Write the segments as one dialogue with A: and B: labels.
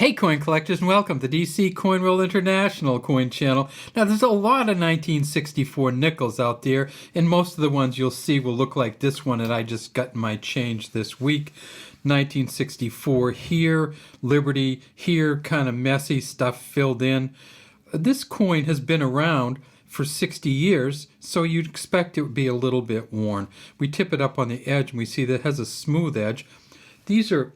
A: Hey coin collectors, and welcome to DC Coin Roll International coin channel. Now there's a lot of 1964 nickels out there, and most of the ones you'll see will look like this one that I just got in my change this week. 1964 here, Liberty here, kind of messy stuff filled in. This coin has been around for 60 years, so you'd expect it would be a little bit worn. We tip it up on the edge and we see that it has a smooth edge. These are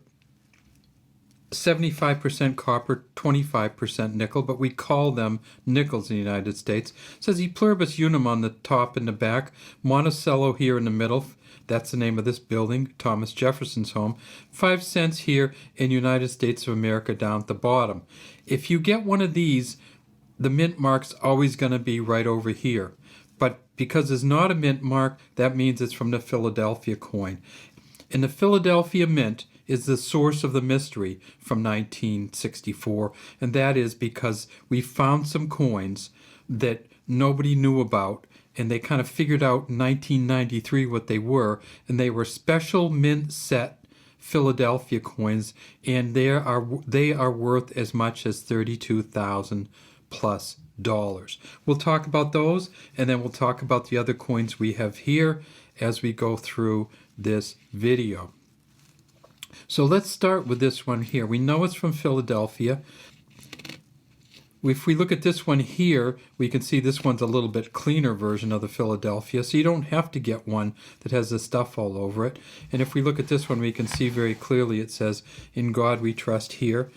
A: 75% copper, 25% nickel, but we call them nickels in the United States. It says E Pluribus Unum on the top and the back, Monticello here in the middle. That's the name of this building, Thomas Jefferson's home. 5 cents here in United States of America down at the bottom. If you get one of these, the mint mark's always going to be right over here. But because there's not a mint mark, that means it's from the Philadelphia coin. In the Philadelphia Mint is the source of the mystery from 1964, and that is because we found some coins that nobody knew about, and they kind of figured out in 1993 what they were, and they were special mint set Philadelphia coins, and they are worth as much as $32,000 plus. We'll talk about those, and then we'll talk about the other coins we have here as we go through this video. So let's start with this one here. We know it's from Philadelphia. If we look at this one here, we can see this one's a little bit cleaner version of the Philadelphia, so you don't have to get one that has the stuff all over it. And if we look at this one, we can see very clearly it says, "In God We Trust" here.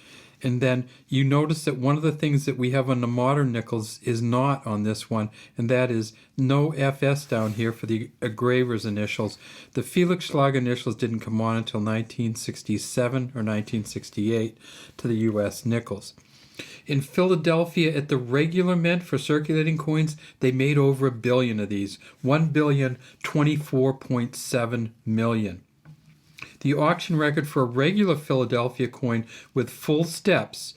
A: And then you notice that one of the things that we have on the modern nickels is not on this one, and that is no FS down here for the engraver's initials. The Felix Schlag initials didn't come on until 1967 or 1968 to the U.S. nickels. In Philadelphia, at the regular mint for circulating coins, they made over 1 billion of these, 1,024.7 million. The auction record for a regular Philadelphia coin with full steps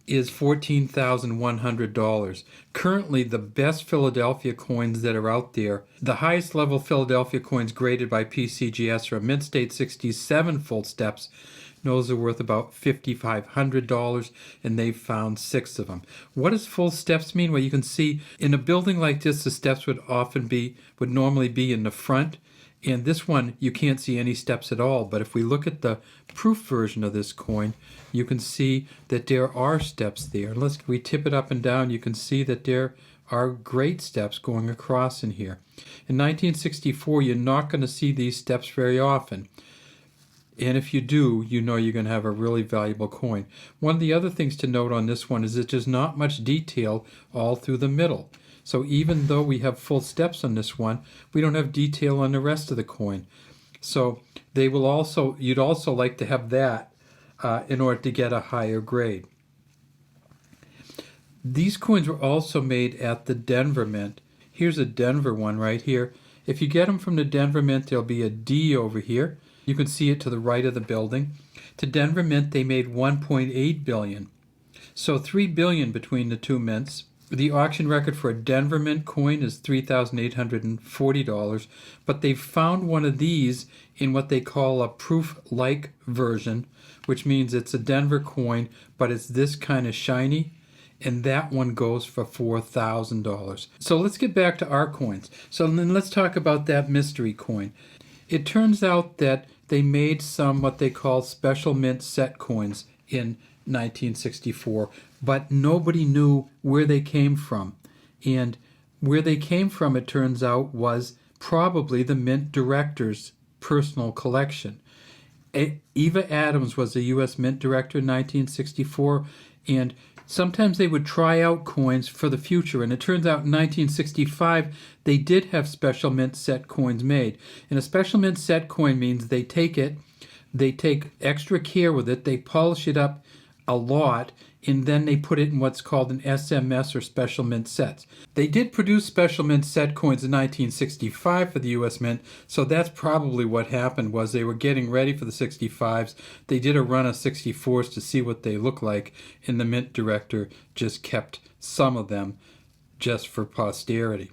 A: is $14,100. Currently, the best Philadelphia coins that are out there, the highest level Philadelphia coins graded by PCGS are a Mint State 67 full steps. Those are worth about $5,500, and they've found 6 of them. What does full steps mean? Well, you can see in a building like this, the steps would normally be in the front. And this one, you can't see any steps at all. But if we look at the proof version of this coin, you can see that there are steps there. Unless we tip it up and down, you can see that there are great steps going across in here. In 1964, you're not going to see these steps very often. And if you do, you know you're going to have a really valuable coin. One of the other things to note on this one is that there's not much detail all through the middle. So even though we have full steps on this one, we don't have detail on the rest of the coin. So you'd also like to have that in order to get a higher grade. These coins were also made at the Denver Mint. Here's a Denver one right here. If you get them from the Denver Mint, there'll be a D over here. You can see it to the right of the building. To Denver Mint, they made 1.8 billion. So 3 billion between the two mints. The auction record for a Denver Mint coin is $3,840, but they've found one of these in what they call a proof-like version, which means it's a Denver coin, but it's this kind of shiny, and that one goes for $4,000. So let's get back to our coins. So then let's talk about that mystery coin. It turns out that they made some what they call special mint set coins in 1964, but nobody knew where they came from. And where they came from, it turns out, was probably the mint director's personal collection. Eva Adams was a U.S. Mint director in 1964, and sometimes they would try out coins for the future, and it turns out in 1965 they did have special mint set coins made. And a special mint set coin means they take extra care with it, they polish it up a lot, and then they put it in what's called an SMS or special mint sets. They did produce special mint set coins in 1965 for the U.S. Mint, so that's probably what happened. Was they were getting ready for the 65s. They did a run of 64s to see what they look like, and the mint director just kept some of them just for posterity.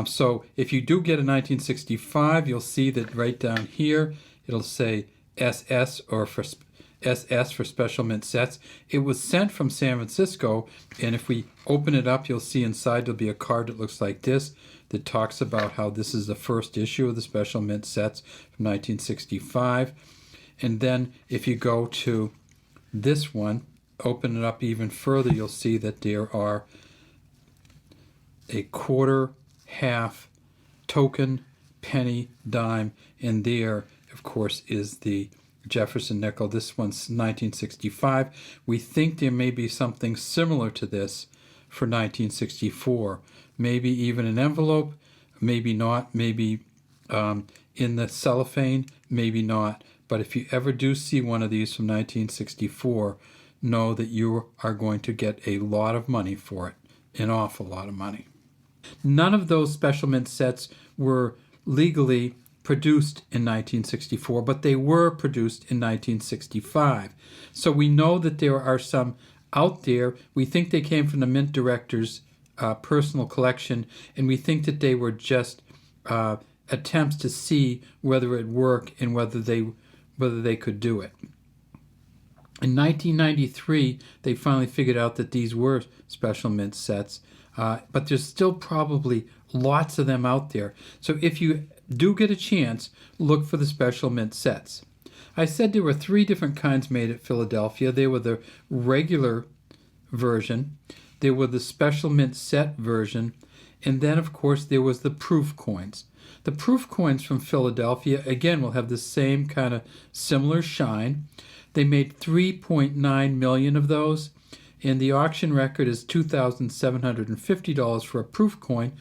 A: So if you do get a 1965, you'll see that right down here it'll say SS or for SS for special mint sets. It was sent from San Francisco, and if we open it up, you'll see inside there'll be a card that looks like this that talks about how this is the first issue of the special mint sets from 1965. And then if you go to this one, open it up even further, you'll see that there are a quarter, half, token, penny, dime, and there, of course, is the Jefferson nickel. This one's 1965. We think there may be something similar to this for 1964. Maybe even an envelope, maybe not, maybe in the cellophane, maybe not. But if you ever do see one of these from 1964, know that you are going to get a lot of money for it, an awful lot of money. None of those special mint sets were legally produced in 1964, but they were produced in 1965. So we know that there are some out there. We think they came from the mint director's personal collection, and we think that they were just attempts to see whether it worked and whether they could do it. In 1993, they finally figured out that these were special mint sets, but there's still probably lots of them out there. So if you do get a chance, look for the special mint sets. I said there were 3 different kinds made at Philadelphia. They were the regular version, there were the special mint set version, and then of course there was the proof coins. The proof coins from Philadelphia, again, will have the same kind of similar shine. They made 3.9 million of those, and the auction record is $2,750 for a proof coin.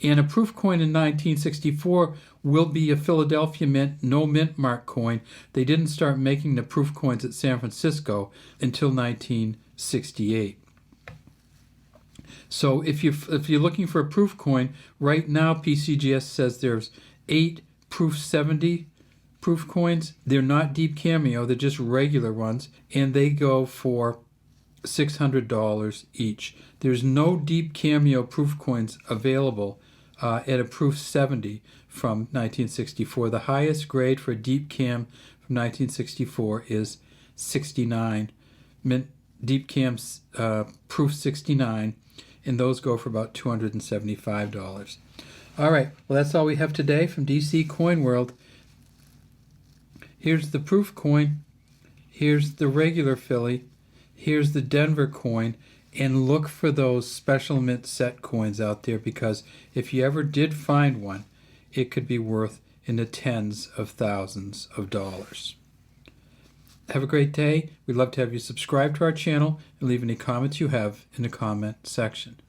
A: And a proof coin in 1964 will be a Philadelphia Mint, no mint mark coin. They didn't start making the proof coins at San Francisco until 1968. So if you're looking for a proof coin, right now PCGS says there's 8 proof 70 proof coins. They're not deep cameo, they're just regular ones, and they go for $600 each. There's no deep cameo proof coins available at a proof 70 from 1964. The highest grade for a deep cam from 1964 is 69. Mint deep cams proof 69, and those go for about $275. All right, well, that's all we have today from DC Coin World. Here's the proof coin, here's the regular Philly, here's the Denver coin, and look for those special mint set coins out there, because if you ever did find one, it could be worth in the tens of thousands of dollars. Have a great day. We'd love to have you subscribe to our channel and leave any comments you have in the comment section.